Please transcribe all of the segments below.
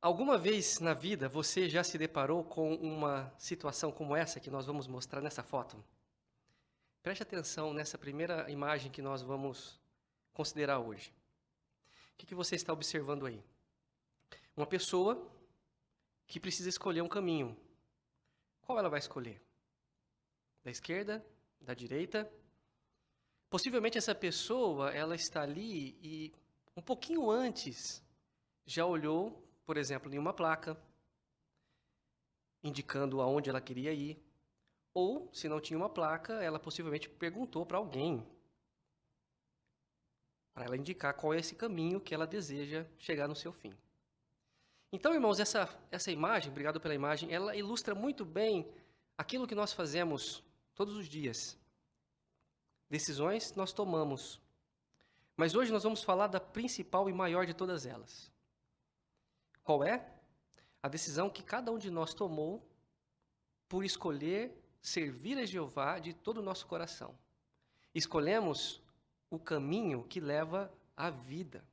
Alguma vez na vida você já se deparou com uma situação como essa que nós vamos mostrar nessa foto? Preste atenção nessa primeira imagem que nós vamos considerar hoje. O que você está observando aí? Uma pessoa que precisa escolher um caminho. Qual ela vai escolher? Da esquerda? Da direita? Possivelmente essa pessoa, ela está ali e um pouquinho antes já olhou, por exemplo, em uma placa, indicando aonde ela queria ir. Ou, se não tinha uma placa, ela possivelmente perguntou para alguém, para ela indicar qual é esse caminho que ela deseja chegar no seu fim. Então, irmãos, essa imagem, obrigado pela imagem, ela ilustra muito bem aquilo que nós fazemos todos os dias. Decisões nós tomamos. Mas hoje nós vamos falar da principal e maior de todas elas. Qual é? A decisão que cada um de nós tomou por escolher servir a Jeová de todo o nosso coração. Escolhemos o caminho que leva à vida.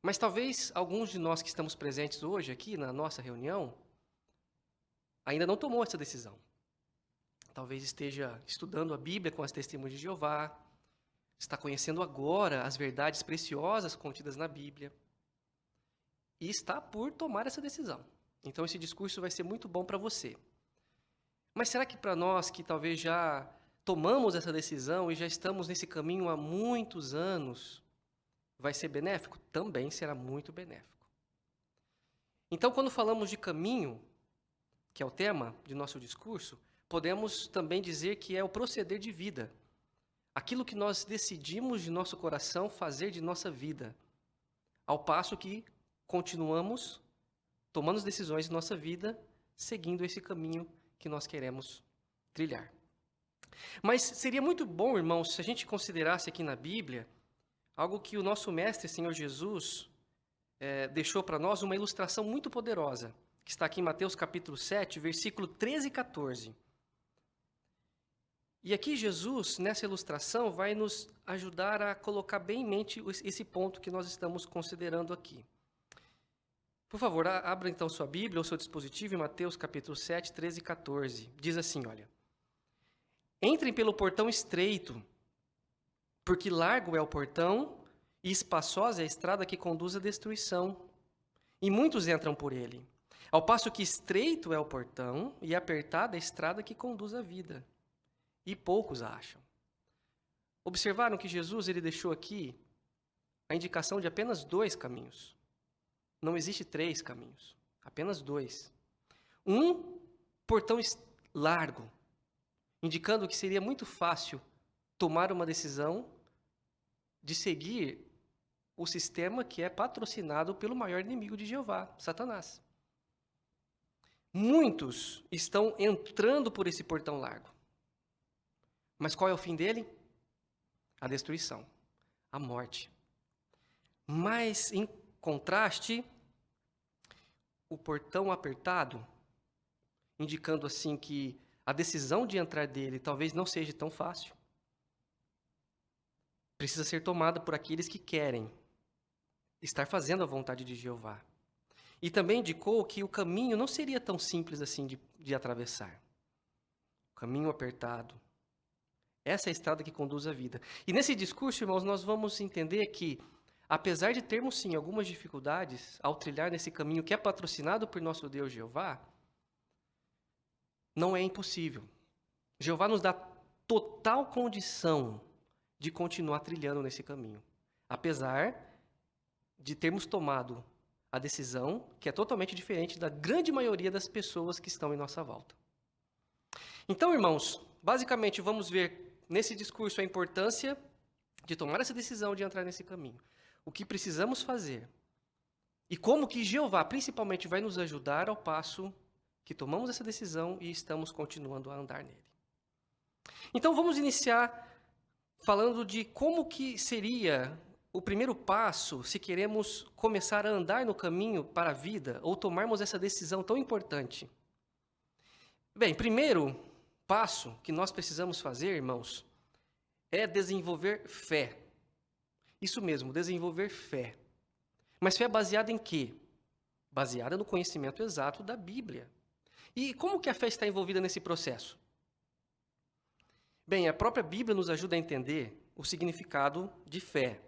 Mas talvez alguns de nós que estamos presentes hoje aqui na nossa reunião ainda não tomou essa decisão. Talvez esteja estudando a Bíblia com as testemunhas de Jeová, está conhecendo agora as verdades preciosas contidas na Bíblia e está por tomar essa decisão. Então esse discurso vai ser muito bom para você. Mas será que para nós que talvez já tomamos essa decisão e já estamos nesse caminho há muitos anos, vai ser benéfico? Também será muito benéfico. Então, quando falamos de caminho, que é o tema de nosso discurso, podemos também dizer que é o proceder de vida. Aquilo que nós decidimos de nosso coração fazer de nossa vida. Ao passo que continuamos tomando decisões de nossa vida, seguindo esse caminho que nós queremos trilhar. Mas seria muito bom, irmãos, se a gente considerasse aqui na Bíblia algo que o nosso Mestre, Senhor Jesus, deixou para nós uma ilustração muito poderosa, que está aqui em Mateus capítulo 7, versículo 13 e 14. E aqui Jesus, nessa ilustração, vai nos ajudar a colocar bem em mente esse ponto que nós estamos considerando aqui. Por favor, abra então sua Bíblia ou seu dispositivo em Mateus capítulo 7, 13 e 14. Diz assim, olha: Entrem pelo portão estreito, porque largo é o portão e espaçosa é a estrada que conduz à destruição, e muitos entram por ele. Ao passo que estreito é o portão e apertada a estrada que conduz à vida, e poucos a acham. Observaram que Jesus ele deixou aqui a indicação de apenas 2 caminhos. Não existe 3 caminhos, apenas 2. Um portão largo, indicando que seria muito fácil tomar uma decisão de seguir o sistema que é patrocinado pelo maior inimigo de Jeová, Satanás. Muitos estão entrando por esse portão largo. Mas qual é o fim dele? A destruição, a morte. Mas, em contraste, o portão apertado, indicando assim que a decisão de entrar dele talvez não seja tão fácil, precisa ser tomada por aqueles que querem estar fazendo a vontade de Jeová. E também indicou que o caminho não seria tão simples assim de atravessar. O caminho apertado. Essa é a estrada que conduz à vida. E nesse discurso, irmãos, nós vamos entender que, apesar de termos, sim, algumas dificuldades ao trilhar nesse caminho que é patrocinado por nosso Deus Jeová, não é impossível. Jeová nos dá total condição de continuar trilhando nesse caminho, apesar de termos tomado a decisão que é totalmente diferente da grande maioria das pessoas que estão em nossa volta. Então, irmãos, basicamente vamos ver nesse discurso a importância de tomar essa decisão de entrar nesse caminho. O que precisamos fazer e como que Jeová principalmente vai nos ajudar ao passo que tomamos essa decisão e estamos continuando a andar nele. Então vamos iniciar falando de como que seria o primeiro passo se queremos começar a andar no caminho para a vida ou tomarmos essa decisão tão importante. Bem, primeiro passo que nós precisamos fazer, irmãos, é desenvolver fé. Isso mesmo, desenvolver fé. Mas fé baseada em quê? baseada no conhecimento exato da Bíblia. E como que a fé está envolvida nesse processo? Bem, a própria Bíblia nos ajuda a entender o significado de fé.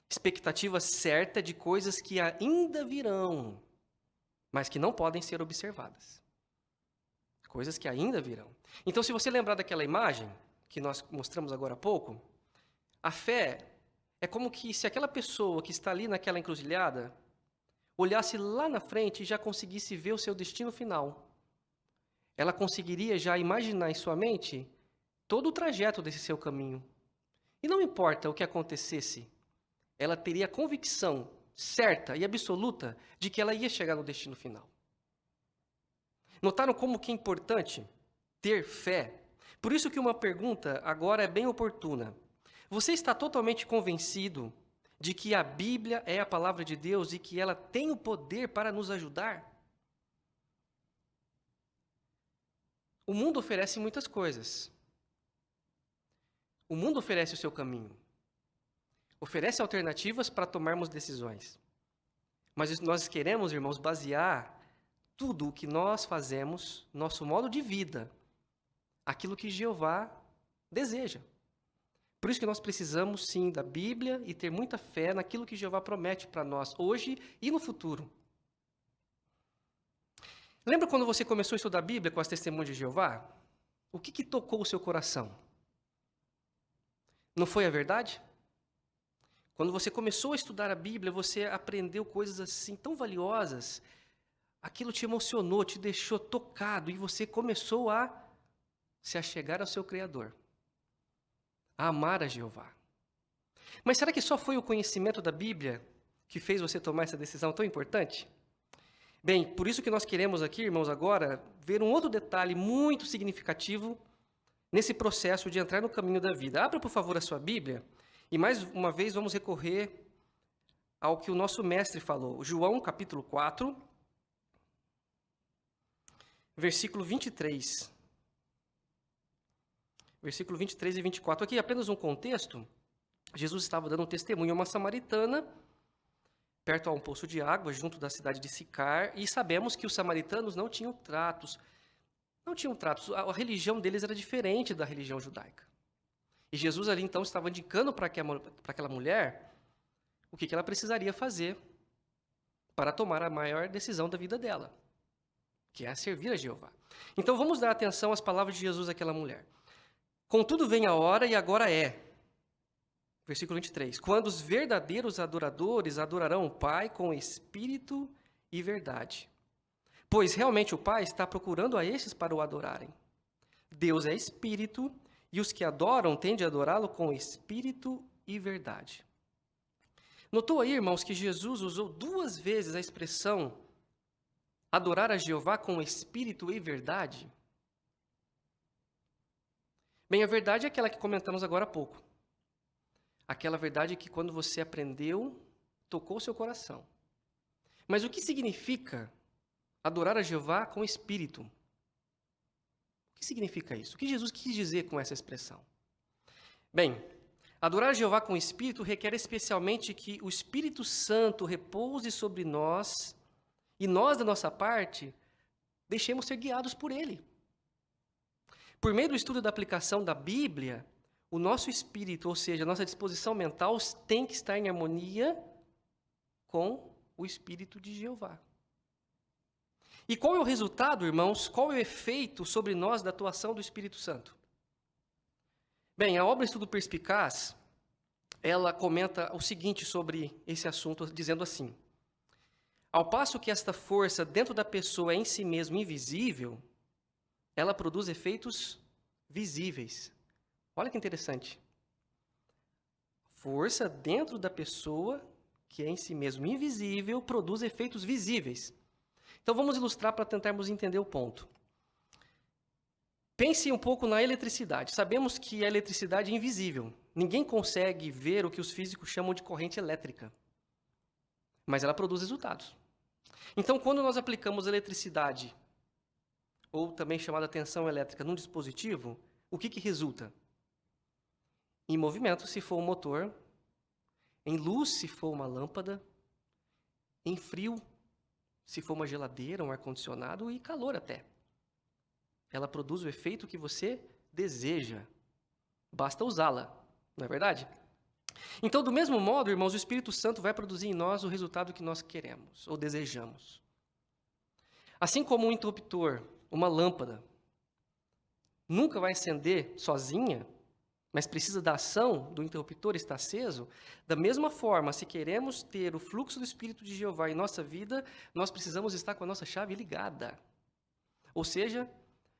Expectativa certa de coisas que ainda virão, mas que não podem ser observadas. Coisas que ainda virão. Então, se você lembrar daquela imagem que nós mostramos agora há pouco, a fé é como que se aquela pessoa que está ali naquela encruzilhada olhasse lá na frente e já conseguisse ver o seu destino final. Ela conseguiria já imaginar em sua mente todo o trajeto desse seu caminho. E não importa o que acontecesse, ela teria a convicção certa e absoluta de que ela ia chegar no destino final. Notaram como que é importante ter fé? Por isso que uma pergunta agora é bem oportuna. Você está totalmente convencido de que a Bíblia é a palavra de Deus e que ela tem o poder para nos ajudar? O mundo oferece muitas coisas. O mundo oferece o seu caminho. Oferece alternativas para tomarmos decisões. Mas nós queremos, irmãos, basear tudo o que nós fazemos, nosso modo de vida, aquilo que Jeová deseja. Por isso que nós precisamos, sim, da Bíblia e ter muita fé naquilo que Jeová promete para nós, hoje e no futuro. Lembra quando você começou a estudar a Bíblia com as testemunhas de Jeová? O que tocou o seu coração? Não foi a verdade? Quando você começou a estudar a Bíblia, você aprendeu coisas assim tão valiosas. Aquilo te emocionou, te deixou tocado e você começou a se achegar ao seu Criador, a amar a Jeová. Mas será que só foi o conhecimento da Bíblia que fez você tomar essa decisão tão importante? Bem, por isso que nós queremos aqui, irmãos, agora ver um outro detalhe muito significativo nesse processo de entrar no caminho da vida. Abra, por favor, a sua Bíblia e mais uma vez vamos recorrer ao que o nosso mestre falou. João, capítulo 4, versículo 23. Versículo 23 e 24. Aqui apenas um contexto. Jesus estava dando um testemunho a uma samaritana, perto a um poço de água, junto da cidade de Sicar, e sabemos que os samaritanos não tinham tratos. A religião deles era diferente da religião judaica. E Jesus ali então estava indicando para aquela mulher o que ela precisaria fazer para tomar a maior decisão da vida dela, que é servir a Jeová. Então vamos dar atenção às palavras de Jesus àquela mulher. Contudo vem a hora e agora é. Versículo 23. Quando os verdadeiros adoradores adorarão o Pai com espírito e verdade. Pois realmente o Pai está procurando a estes para o adorarem. Deus é espírito e os que adoram têm de adorá-lo com espírito e verdade. Notou aí, irmãos, que Jesus usou 2 vezes a expressão adorar a Jeová com espírito e verdade? Bem, a verdade é aquela que comentamos agora há pouco. Aquela verdade que quando você aprendeu, tocou o seu coração. Mas o que significa adorar a Jeová com espírito? O que significa isso? O que Jesus quis dizer com essa expressão? Bem, adorar a Jeová com espírito requer especialmente que o Espírito Santo repouse sobre nós e nós, da nossa parte, deixemos ser guiados por Ele. Por meio do estudo da aplicação da Bíblia, o nosso espírito, ou seja, a nossa disposição mental, tem que estar em harmonia com o Espírito de Jeová. E qual é o resultado, irmãos? Qual é o efeito sobre nós da atuação do Espírito Santo? Bem, a obra Estudo Perspicaz, ela comenta o seguinte sobre esse assunto, dizendo assim: ao passo que esta força dentro da pessoa é em si mesmo invisível, ela produz efeitos visíveis. Olha que interessante. Força dentro da pessoa, que é em si mesmo invisível, produz efeitos visíveis. Então vamos ilustrar para tentarmos entender o ponto. Pense um pouco na eletricidade. Sabemos que a eletricidade é invisível. Ninguém consegue ver o que os físicos chamam de corrente elétrica. Mas ela produz resultados. Então, quando nós aplicamos eletricidade, ou também chamada tensão elétrica, num dispositivo, o que resulta? Em movimento, se for um motor, em luz, se for uma lâmpada, em frio, se for uma geladeira, um ar-condicionado e calor até. Ela produz o efeito que você deseja. Basta usá-la, não é verdade? Então, do mesmo modo, irmãos, o Espírito Santo vai produzir em nós o resultado que nós queremos ou desejamos. Assim como um interruptor, uma lâmpada, nunca vai acender sozinha, mas precisa da ação do interruptor estar aceso, da mesma forma, se queremos ter o fluxo do Espírito de Jeová em nossa vida, nós precisamos estar com a nossa chave ligada. Ou seja,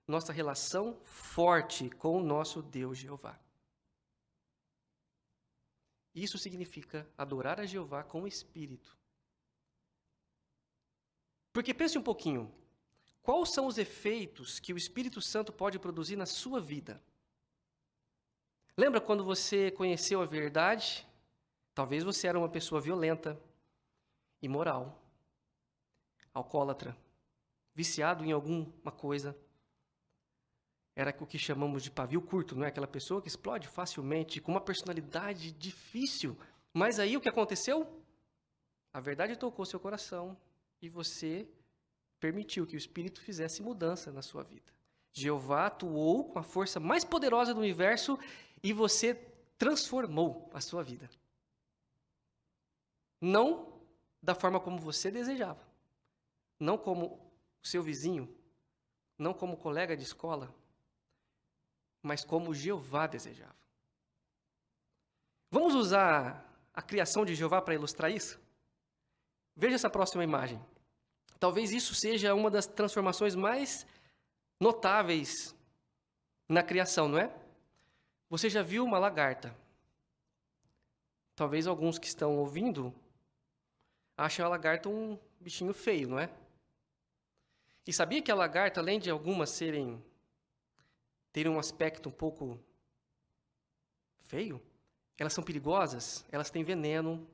nossa relação forte com o nosso Deus Jeová. Isso significa adorar a Jeová com o Espírito. Porque pense um pouquinho, quais são os efeitos que o Espírito Santo pode produzir na sua vida? Lembra quando você conheceu a verdade? Talvez você era uma pessoa violenta, imoral, alcoólatra, viciado em alguma coisa. Era o que chamamos de pavio curto, não é? Aquela pessoa que explode facilmente, com uma personalidade difícil. Mas aí o que aconteceu? A verdade tocou seu coração e você permitiu que o Espírito fizesse mudança na sua vida. Jeová atuou com a força mais poderosa do universo e você transformou a sua vida. Não da forma como você desejava. Não como o seu vizinho. Não como colega de escola. Mas como Jeová desejava. Vamos usar a criação de Jeová para ilustrar isso? Veja essa próxima imagem. Talvez isso seja uma das transformações mais notáveis na criação, não é? Você já viu uma lagarta? Talvez alguns que estão ouvindo achem a lagarta um bichinho feio, não é? E sabia que a lagarta, além de algumas terem um aspecto um pouco feio, elas são perigosas, elas têm veneno,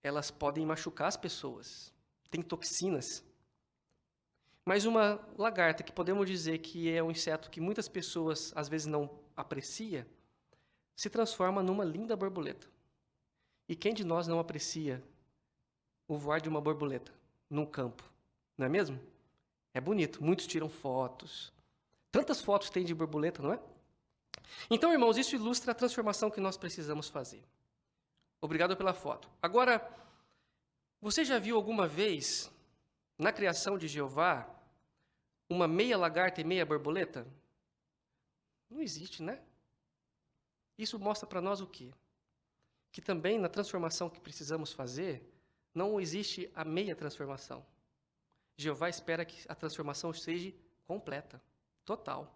elas podem machucar as pessoas, têm toxinas. Mas uma lagarta, que podemos dizer que é um inseto que muitas pessoas às vezes não aprecia, se transforma numa linda borboleta. E quem de nós não aprecia o voar de uma borboleta num campo, não é mesmo? É bonito, muitos tiram fotos. Tantas fotos tem de borboleta, não é? Então, irmãos, isso ilustra a transformação que nós precisamos fazer. Obrigado pela foto. Agora, você já viu alguma vez, na criação de Jeová, uma meia lagarta e meia borboleta? Não existe, né? Isso mostra para nós o quê? Que também na transformação que precisamos fazer, não existe a meia transformação. Jeová espera que a transformação seja completa. Total.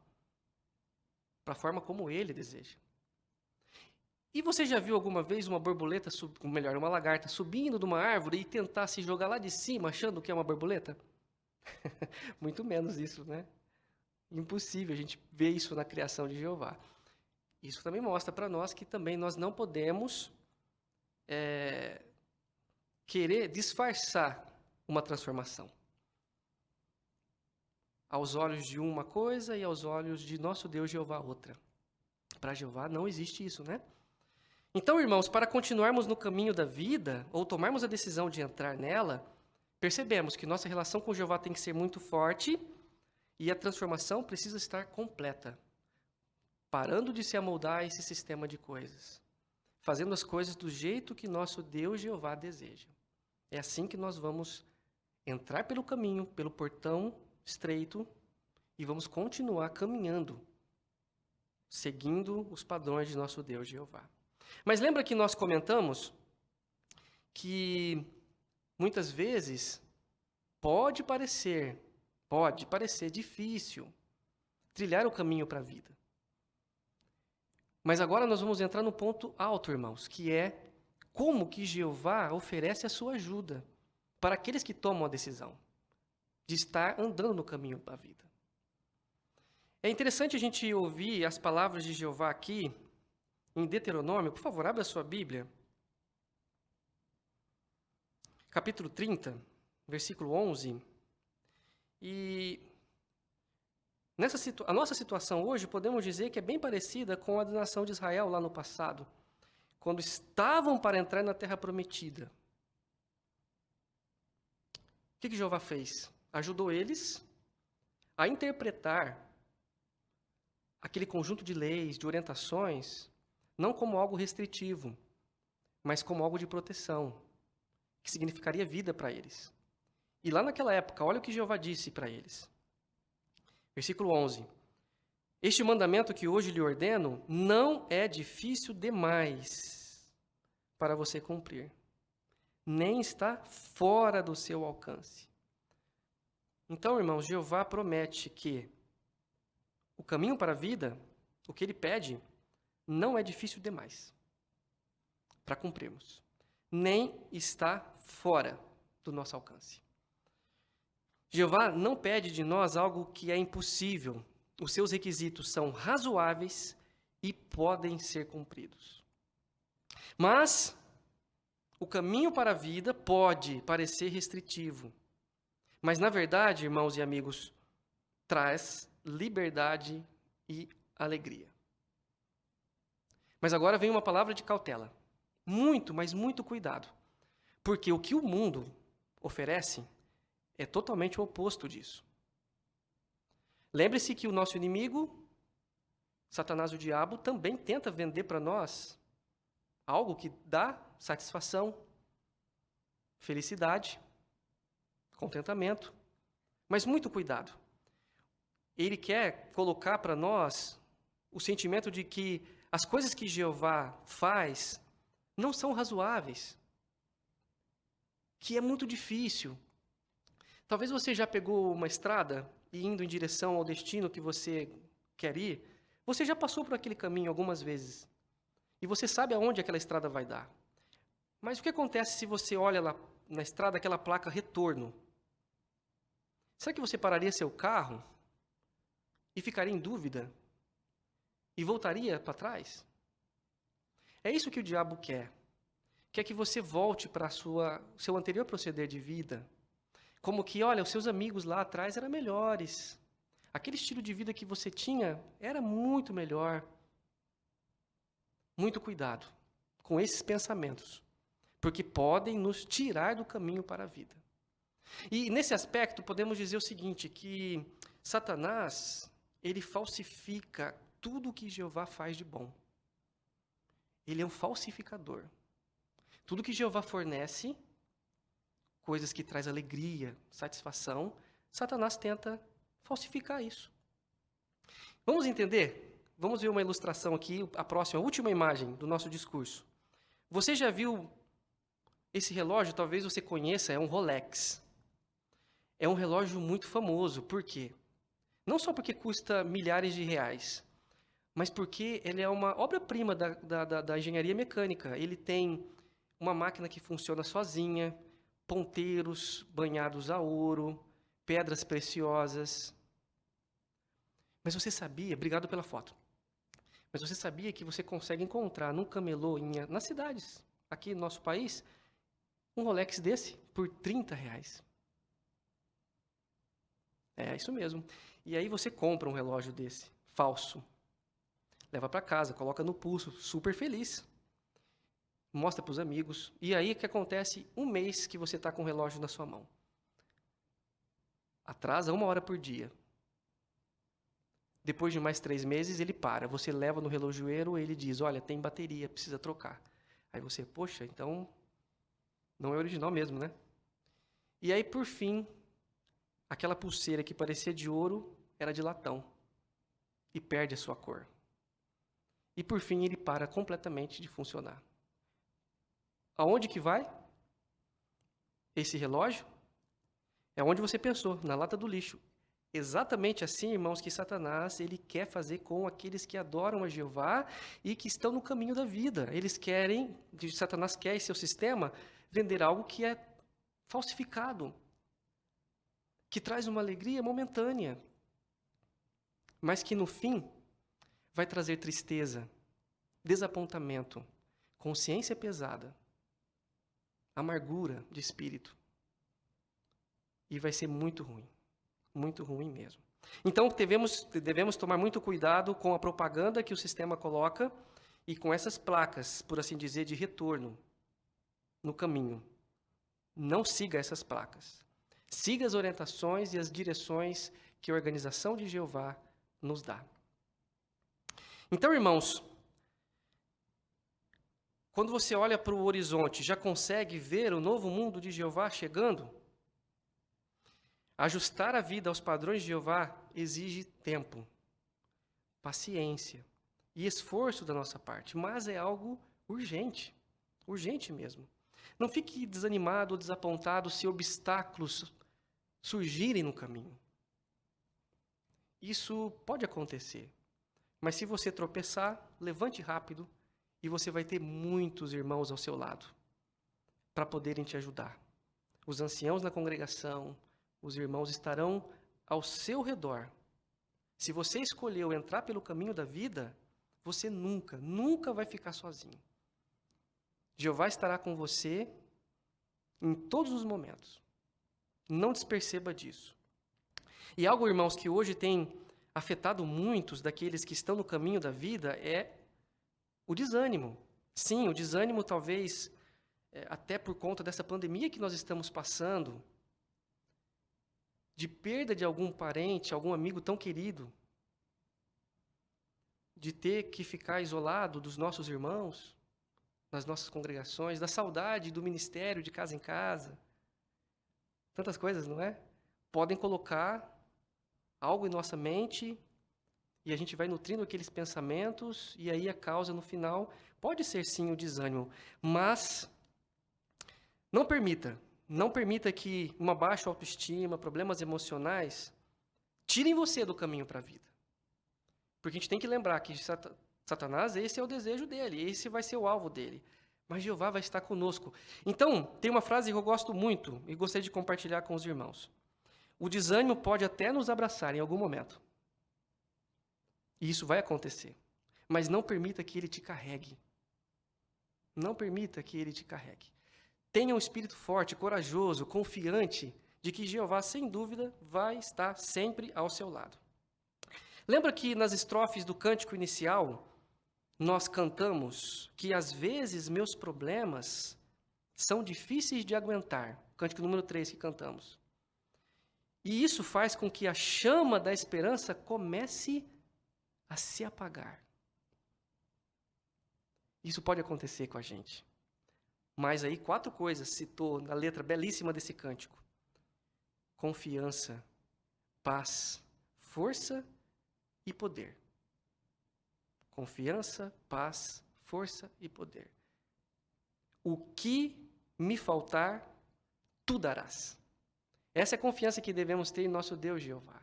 Para a forma como ele deseja. E você já viu alguma vez uma borboleta, uma lagarta, subindo de uma árvore e tentar se jogar lá de cima, achando que é uma borboleta? Muito menos isso, né? Impossível a gente ver isso na criação de Jeová. Isso também mostra para nós que também nós não podemos querer disfarçar uma transformação. Aos olhos de uma coisa e aos olhos de nosso Deus Jeová outra. Para Jeová não existe isso, né? Então, irmãos, para continuarmos no caminho da vida, ou tomarmos a decisão de entrar nela, percebemos que nossa relação com Jeová tem que ser muito forte e a transformação precisa estar completa. Parando de se amoldar a esse sistema de coisas. Fazendo as coisas do jeito que nosso Deus Jeová deseja. É assim que nós vamos entrar pelo caminho, pelo portão estreito, e vamos continuar caminhando, seguindo os padrões de nosso Deus Jeová. Mas lembra que nós comentamos que muitas vezes pode parecer difícil trilhar o caminho para a vida. Mas agora nós vamos entrar no ponto alto, irmãos, que é como que Jeová oferece a sua ajuda para aqueles que tomam a decisão de estar andando no caminho da vida. É interessante a gente ouvir as palavras de Jeová aqui, em Deuteronômio. Por favor, abra a sua Bíblia. Capítulo 30, versículo 11. E a nossa situação hoje, podemos dizer que é bem parecida com a da nação de Israel lá no passado, quando estavam para entrar na terra prometida. O que Jeová fez? Ajudou eles a interpretar aquele conjunto de leis, de orientações, não como algo restritivo, mas como algo de proteção, que significaria vida para eles. E lá naquela época, olha o que Jeová disse para eles. Versículo 11. Este mandamento que hoje lhe ordeno não é difícil demais para você cumprir, nem está fora do seu alcance. Então, irmãos, Jeová promete que o caminho para a vida, o que ele pede, não é difícil demais para cumprirmos, nem está fora do nosso alcance. Jeová não pede de nós algo que é impossível. Os seus requisitos são razoáveis e podem ser cumpridos. Mas o caminho para a vida pode parecer restritivo. Mas, na verdade, irmãos e amigos, traz liberdade e alegria. Mas agora vem uma palavra de cautela. Muito, mas muito cuidado. Porque o que o mundo oferece é totalmente o oposto disso. Lembre-se que o nosso inimigo, Satanás, o diabo, também tenta vender para nós algo que dá satisfação, felicidade, contentamento. Mas muito cuidado. Ele quer colocar para nós o sentimento de que as coisas que Jeová faz não são razoáveis, que é muito difícil. Talvez você já pegou uma estrada e indo em direção ao destino que você quer ir, você já passou por aquele caminho algumas vezes. E você sabe aonde aquela estrada vai dar. Mas o que acontece se você olha lá na estrada aquela placa retorno? Será que você pararia seu carro e ficaria em dúvida e voltaria para trás? É isso que o diabo quer. Quer que você volte para seu anterior proceder de vida. Como que, olha, os seus amigos lá atrás eram melhores. Aquele estilo de vida que você tinha era muito melhor. Muito cuidado com esses pensamentos, porque podem nos tirar do caminho para a vida. E nesse aspecto podemos dizer o seguinte, que Satanás, ele falsifica tudo o que Jeová faz de bom. Ele é um falsificador. Tudo que Jeová fornece, coisas que traz alegria, satisfação, Satanás tenta falsificar isso. Vamos entender? Vamos ver uma ilustração aqui, a última imagem do nosso discurso. Você já viu esse relógio? Talvez você conheça, é um Rolex. É um relógio muito famoso. Por quê? Não só porque custa milhares de reais, mas porque ele é uma obra-prima da engenharia mecânica. Ele tem uma máquina que funciona sozinha, ponteiros banhados a ouro, pedras preciosas. Mas você sabia, obrigado pela foto, mas você sabia que você consegue encontrar num camelô nas cidades, aqui no nosso país, um Rolex desse por R$30? É isso mesmo. E aí você compra um relógio desse, falso, leva para casa, coloca no pulso, super feliz. Mostra para os amigos. E aí o que acontece? Um mês que você está com o relógio na sua mão. Atrasa 1 hora por dia. Depois de mais 3 meses, ele para. Você leva no relojoeiro, ele diz, olha, tem bateria, precisa trocar. Aí você, poxa, então não é original mesmo, né? E aí, por fim, aquela pulseira que parecia de ouro era de latão. E perde a sua cor. E por fim, ele para completamente de funcionar. Aonde que vai esse relógio? É onde você pensou, na lata do lixo. Exatamente assim, irmãos, que Satanás ele quer fazer com aqueles que adoram a Jeová e que estão no caminho da vida. Satanás quer em seu sistema vender algo que é falsificado, que traz uma alegria momentânea, mas que no fim vai trazer tristeza, desapontamento, consciência pesada, amargura de espírito. E vai ser muito ruim mesmo. Então, devemos tomar muito cuidado com a propaganda que o sistema coloca e com essas placas, por assim dizer, de retorno no caminho. Não siga essas placas. Siga as orientações e as direções que a organização de Jeová nos dá. Então, irmãos, quando você olha para o horizonte, já consegue ver o novo mundo de Jeová chegando? Ajustar a vida aos padrões de Jeová exige tempo, paciência e esforço da nossa parte, mas é algo urgente, urgente mesmo. Não fique desanimado ou desapontado se obstáculos surgirem no caminho. Isso pode acontecer, mas se você tropeçar, levante rápido e você vai ter muitos irmãos ao seu lado para poderem te ajudar. Os anciãos na congregação, os irmãos estarão ao seu redor. Se você escolheu entrar pelo caminho da vida, você nunca vai ficar sozinho. Jeová estará com você em todos os momentos. Não desperceba disso. E algo, irmãos, que hoje tem afetado muitos daqueles que estão no caminho da vida é o desânimo. Sim, o desânimo talvez até por conta dessa pandemia que nós estamos passando, de perda de algum parente, algum amigo tão querido, de ter que ficar isolado dos nossos irmãos, nas nossas congregações, da saudade do ministério de casa em casa. Tantas coisas, não é? Podem colocar algo em nossa mente e a gente vai nutrindo aqueles pensamentos e aí a causa no final pode ser sim o desânimo, mas não permita que uma baixa autoestima, problemas emocionais tirem você do caminho para a vida. Porque a gente tem que lembrar que Satanás, esse é o desejo dele, esse vai ser o alvo dele. Mas Jeová vai estar conosco. Então, tem uma frase que eu gosto muito e gostaria de compartilhar com os irmãos. O desânimo pode até nos abraçar em algum momento. E isso vai acontecer. Mas não permita que ele te carregue. Não permita que ele te carregue. Tenha um espírito forte, corajoso, confiante de que Jeová, sem dúvida, vai estar sempre ao seu lado. Lembra que nas estrofes do cântico inicial, nós cantamos que às vezes meus problemas são difíceis de aguentar. Cântico número 3 que cantamos. E isso faz com que a chama da esperança comece a se apagar. Isso pode acontecer com a gente. Mas aí 4 coisas citou na letra belíssima desse cântico. Confiança, paz, força e poder. Confiança, paz, força e poder. O que me faltar, tu darás. Essa é a confiança que devemos ter em nosso Deus Jeová.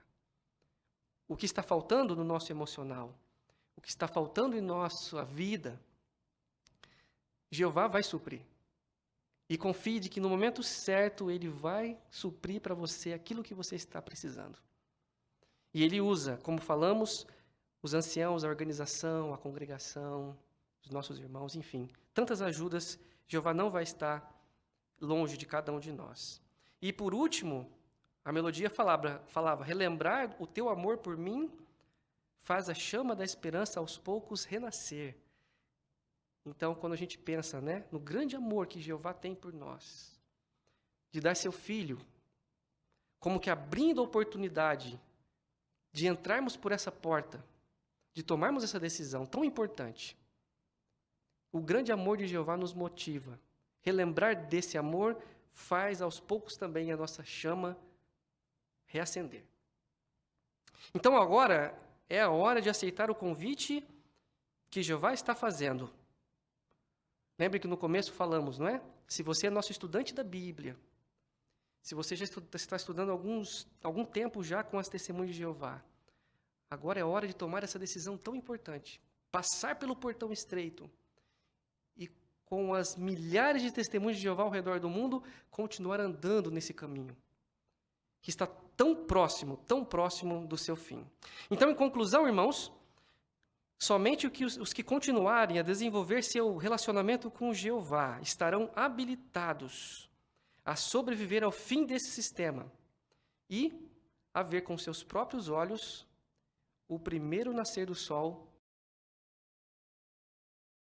O que está faltando no nosso emocional, o que está faltando em nossa vida, Jeová vai suprir. E confie de que no momento certo Ele vai suprir para você aquilo que você está precisando. E Ele usa, como falamos, os anciãos, a organização, a congregação, os nossos irmãos, enfim, tantas ajudas, Jeová não vai estar longe de cada um de nós. E por último, a melodia falava, relembrar o teu amor por mim faz a chama da esperança aos poucos renascer. Então, quando a gente pensa, no grande amor que Jeová tem por nós, de dar seu Filho, como que abrindo a oportunidade de entrarmos por essa porta, de tomarmos essa decisão tão importante, o grande amor de Jeová nos motiva. Relembrar desse amor faz aos poucos também a nossa chama reacender. Então agora é a hora de aceitar o convite que Jeová está fazendo. Lembre que no começo falamos, não é? Se você é nosso estudante da Bíblia, se você já está estudando algum tempo já com as testemunhas de Jeová, agora é hora de tomar essa decisão tão importante. Passar pelo portão estreito e com as milhares de testemunhas de Jeová ao redor do mundo, continuar andando nesse caminho, que está tão próximo do seu fim. Então, em conclusão, irmãos, somente os que continuarem a desenvolver seu relacionamento com Jeová estarão habilitados a sobreviver ao fim desse sistema e a ver com seus próprios olhos o primeiro nascer do sol